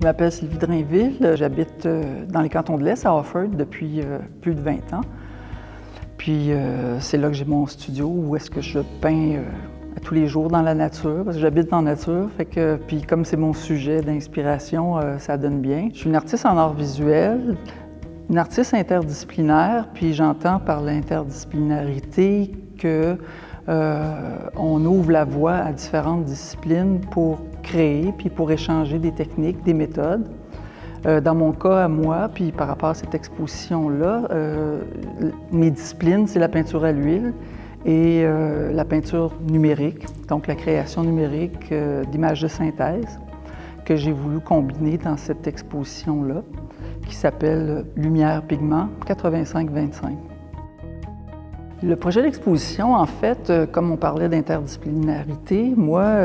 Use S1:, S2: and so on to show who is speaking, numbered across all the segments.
S1: m'appelle Sylvie Drainville, j'habite dans les cantons de l'Est, à Offord, depuis plus de 20 ans. Puis c'est là que j'ai mon studio où est-ce que je peins tous les jours dans la nature, parce que j'habite dans la nature, puis comme c'est mon sujet d'inspiration, ça donne bien. Je suis une artiste en art visuel, une artiste interdisciplinaire, puis j'entends par l'interdisciplinarité que on ouvre la voie à différentes disciplines pour créer, puis pour échanger des techniques, des méthodes. Dans mon cas, à moi, puis par rapport à cette exposition-là, mes disciplines, c'est la peinture à l'huile et la peinture numérique, donc la création numérique d'images de synthèse que j'ai voulu combiner dans cette exposition-là, qui s'appelle Lumière Pigment 85-25. Le projet d'exposition, en fait, comme on parlait d'interdisciplinarité, moi,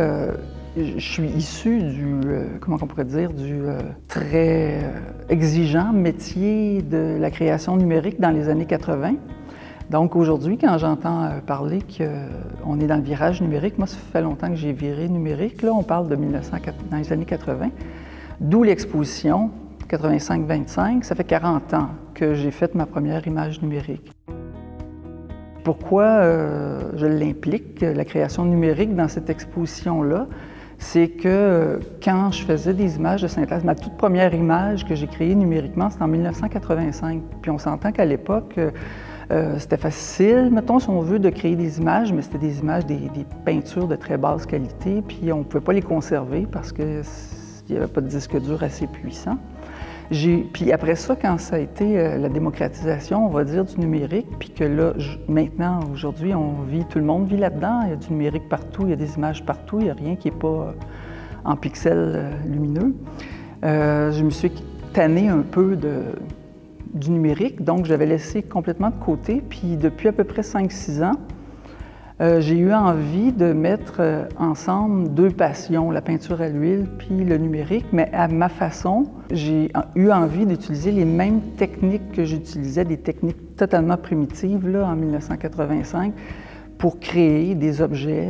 S1: je suis issu du, comment on pourrait dire, du très exigeant métier de la création numérique dans les années 80. Donc aujourd'hui, quand j'entends parler qu'on est dans le virage numérique, moi, ça fait longtemps que j'ai viré numérique. Là, on parle de dans les années 80, d'où l'exposition 85-25. Ça fait 40 ans que j'ai fait ma première image numérique. Pourquoi je l'implique, la création numérique, dans cette exposition-là? C'est que quand je faisais des images de synthèse, ma toute première image que j'ai créée numériquement, c'était en 1985. Puis on s'entend qu'à l'époque, c'était facile, mettons, si on veut, de créer des images, mais c'était des images, des peintures de très basse qualité, puis on ne pouvait pas les conserver parce qu'il n'y avait pas de disque dur assez puissant. Puis après ça, quand ça a été la démocratisation, on va dire, du numérique, puis que là, maintenant, aujourd'hui, tout le monde vit là-dedans, il y a du numérique partout, il y a des images partout, il n'y a rien qui n'est pas en pixels lumineux. Je me suis tannée un peu du numérique, donc j'avais laissé complètement de côté, puis depuis à peu près 5-6 ans, j'ai eu envie de mettre ensemble deux passions, la peinture à l'huile puis le numérique, mais à ma façon. J'ai eu envie d'utiliser les mêmes techniques que j'utilisais, des techniques totalement primitives là, en 1985, pour créer des objets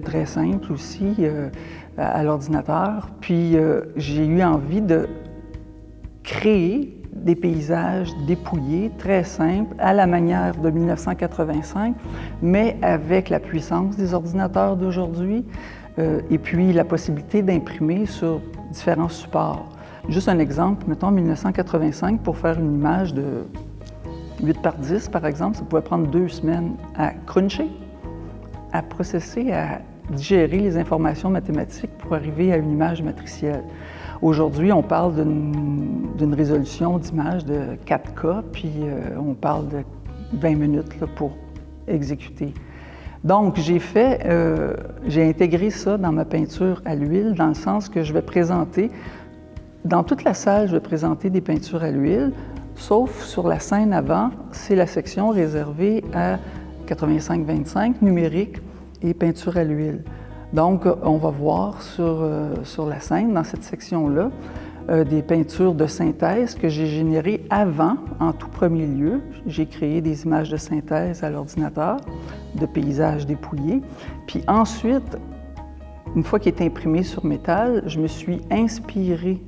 S1: très simples aussi à l'ordinateur. Puis j'ai eu envie de créer des paysages dépouillés, très simples, à la manière de 1985, mais avec la puissance des ordinateurs d'aujourd'hui et puis la possibilité d'imprimer sur différents supports. Juste un exemple, mettons en 1985, pour faire une image de 8 par 10, par exemple, ça pouvait prendre 2 semaines à cruncher, à processer, à digérer les informations mathématiques pour arriver à une image matricielle. Aujourd'hui, on parle d'une résolution d'image de 4K, puis on parle de 20 minutes là, pour exécuter. Donc, j'ai intégré ça dans ma peinture à l'huile, dans le sens que je vais présenter, dans toute la salle, je vais présenter des peintures à l'huile, sauf sur la scène avant, c'est la section réservée à 85-25, numérique et peinture à l'huile. Donc, on va voir sur la scène, dans cette section-là, des peintures de synthèse que j'ai générées avant, en tout premier lieu. J'ai créé des images de synthèse à l'ordinateur, de paysages dépouillés. Puis ensuite, une fois qu'il est imprimé sur métal, je me suis inspirée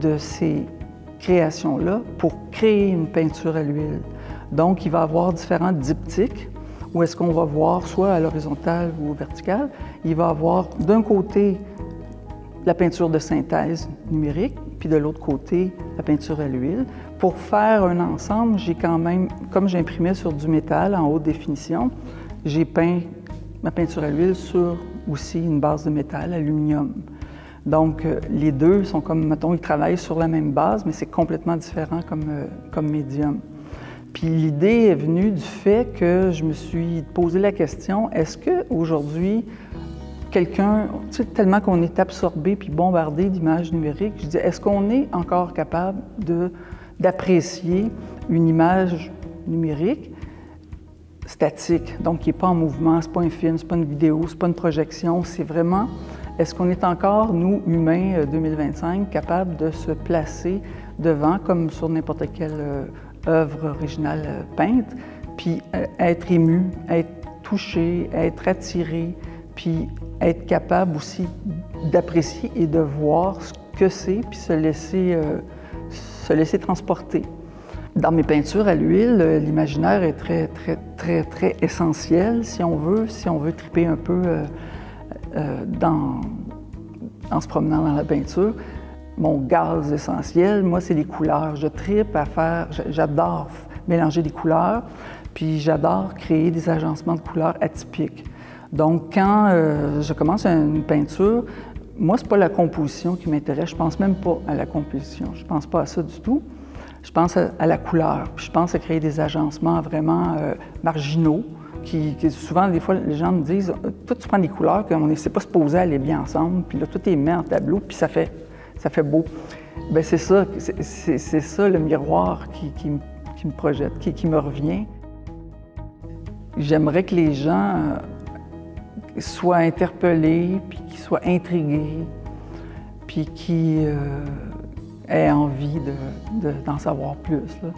S1: de ces créations-là pour créer une peinture à l'huile. Donc, il va y avoir différents diptyques, où est-ce qu'on va voir, soit à l'horizontale ou au vertical, il va avoir d'un côté la peinture de synthèse numérique, puis de l'autre côté la peinture à l'huile. Pour faire un ensemble, j'ai quand même, comme j'imprimais sur du métal en haute définition, j'ai peint ma peinture à l'huile sur aussi une base de métal, aluminium. Donc les deux sont comme, mettons, ils travaillent sur la même base, mais c'est complètement différent comme médium. Puis l'idée est venue du fait que je me suis posé la question, est-ce qu'aujourd'hui, quelqu'un, tu sais, tellement qu'on est absorbé puis bombardé d'images numériques, je dis, est-ce qu'on est encore capable d'apprécier une image numérique statique, donc qui n'est pas en mouvement, c'est pas un film, c'est pas une vidéo, c'est pas une projection, c'est vraiment, est-ce qu'on est encore, nous, humains 2025, capables de se placer devant, comme sur n'importe quelle œuvre originale peinte, puis être ému, être touché, être attiré, puis être capable aussi d'apprécier et de voir que c'est, puis se laisser transporter. Dans mes peintures à l'huile, l'imaginaire est très essentiel, si on veut triper un peu en se promenant dans la peinture. Mon gaz essentiel, moi, c'est les couleurs. Je tripe à faire, j'adore mélanger des couleurs, puis j'adore créer des agencements de couleurs atypiques. Donc, quand je commence une peinture, moi, c'est pas la composition qui m'intéresse. Je pense même pas à la composition. Je pense pas à ça du tout. Je pense à la couleur. Puis je pense à créer des agencements vraiment marginaux. Qui souvent, des fois, les gens me disent « Toi, tu prends des couleurs qu'on ne s'est pas supposé aller bien ensemble, puis là, tout est mis en tableau, puis ça fait beau. » Bien, c'est ça le miroir qui me projette, qui me revient. J'aimerais que les gens soient interpellés, puis qu'ils soient intrigués, puis qu'ils aient envie d'en savoir plus, là.